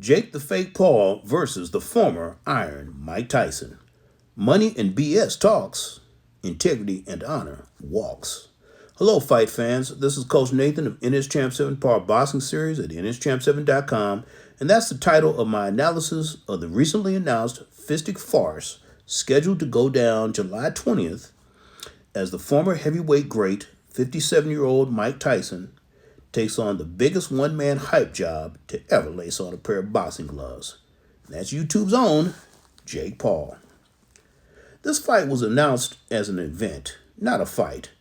Jake the Fake Paul versus the former Iron Mike Tyson. Money and BS talks, integrity and honor walks. Hello, fight fans. This is Coach Nathan of NS Champ 7 Power Boxing Series at nschamp7.com, and that's the title of my analysis of the recently announced fistic farce scheduled to go down July 20th as the former heavyweight great, 57-year-old Mike Tyson takes on the biggest one-man hype job to ever lace on a pair of boxing gloves. And that's YouTube's own Jake Paul. This fight was announced as an event, not a fight.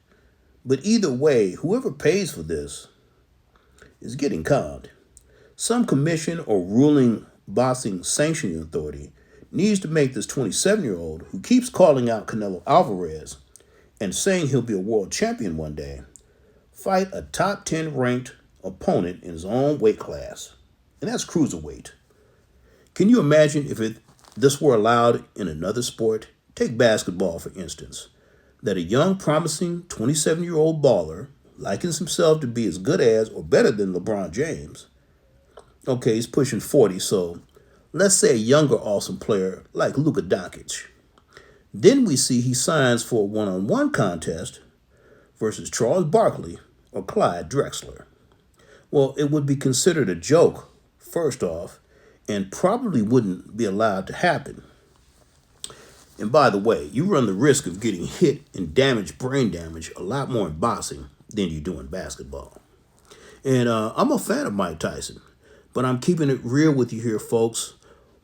But either way, whoever pays for this is getting conned. Some commission or ruling boxing sanctioning authority needs to make this 27-year-old who keeps calling out Canelo Alvarez and saying he'll be a world champion one day fight a top 10 ranked opponent in his own weight class, and that's cruiserweight. Can you imagine if this were allowed in another sport? Take basketball, for instance, that a young, promising 27-year-old baller likens himself to be as good as or better than LeBron James. Okay, he's pushing 40, so let's say a younger awesome player like Luka Doncic. Then we see he signs for a one-on-one contest versus Charles Barkley or Clyde Drexler. Well, it would be considered a joke, first off, and probably wouldn't be allowed to happen. And by the way, you run the risk of getting hit and brain damage a lot more in boxing than you do in basketball. And I'm a fan of Mike Tyson, but I'm keeping it real with you here, folks.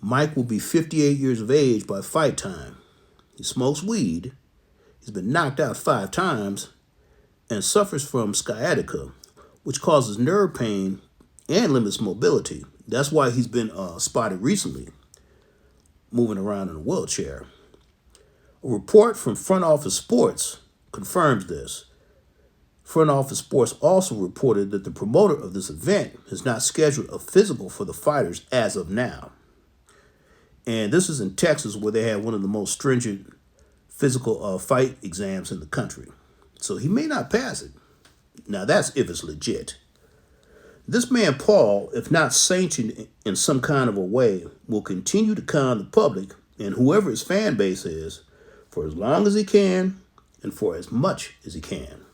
Mike will be 58 years of age by fight time. He smokes weed, he's been knocked out 5 times, and suffers from sciatica, which causes nerve pain and limits mobility. That's why he's been spotted recently moving around in a wheelchair. A report from Front Office Sports confirms this. Front Office Sports also reported that the promoter of this event has not scheduled a physical for the fighters as of now. And this is in Texas, where they have one of the most stringent physical fight exams in the country. So he may not pass it. Now that's if it's legit. This man Paul, if not sanctioned in some kind of a way, will continue to con the public and whoever his fan base is for as long as he can and for as much as he can.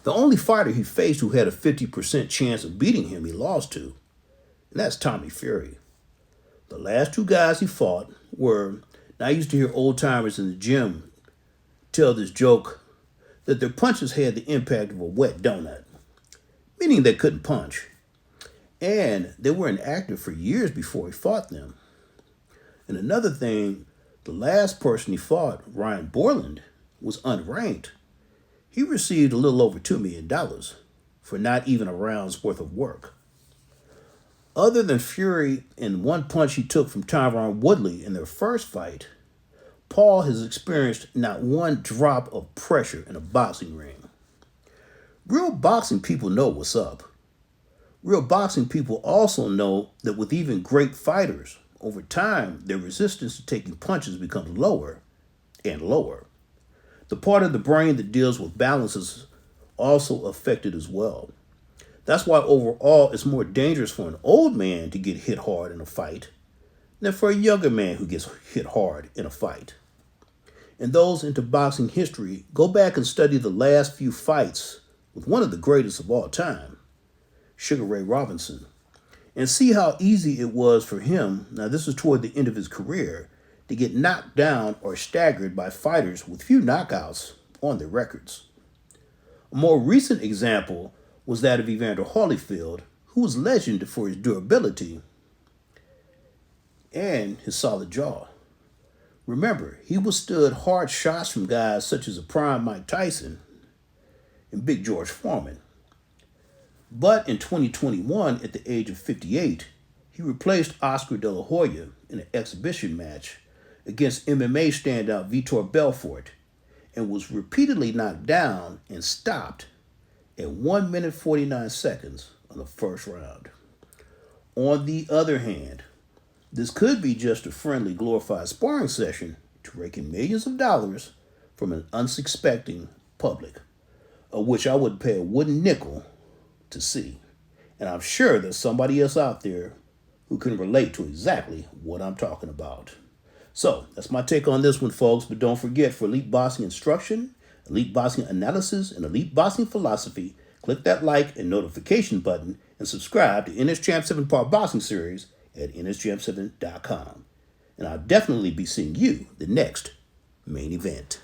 The only fighter he faced who had a 50% chance of beating him he lost to, and that's Tommy Fury. The last 2 guys he fought were, now I used to hear old timers in the gym tell this joke that their punches had the impact of a wet donut, meaning they couldn't punch. And they were inactive for years before he fought them. And another thing, the last person he fought, Ryan Borland, was unranked. He received a little over $2 million for not even a round's worth of work. Other than Fury and one punch he took from Tyron Woodley in their first fight, Paul has experienced not one drop of pressure in a boxing ring. Real boxing people know what's up. Real boxing people also know that with even great fighters, over time, their resistance to taking punches becomes lower and lower. The part of the brain that deals with balance is also affected as well. That's why overall it's more dangerous for an old man to get hit hard in a fight than for a younger man who gets hit hard in a fight. And those into boxing history, go back and study the last few fights with one of the greatest of all time, Sugar Ray Robinson, and see how easy it was for him, now this is toward the end of his career, to get knocked down or staggered by fighters with few knockouts on their records. A more recent example was that of Evander Holyfield, who was legendary for his durability and his solid jaw. Remember, he withstood hard shots from guys such as a prime Mike Tyson and Big George Foreman. But in 2021, at the age of 58, he replaced Oscar De La Hoya in an exhibition match against MMA standout Vitor Belfort and was repeatedly knocked down and stopped at 1 minute 49 seconds on the first round. On the other hand, this could be just a friendly, glorified sparring session to rake in millions of dollars from an unsuspecting public, of which I wouldn't pay a wooden nickel to see. And I'm sure there's somebody else out there who can relate to exactly what I'm talking about. So that's my take on this one, folks. But don't forget, for elite boxing instruction, elite boxing analysis, and elite boxing philosophy, click that like and notification button and subscribe to NS Champ 7 Part Boxing Series at nschamp7.com. And I'll definitely be seeing you the next main event.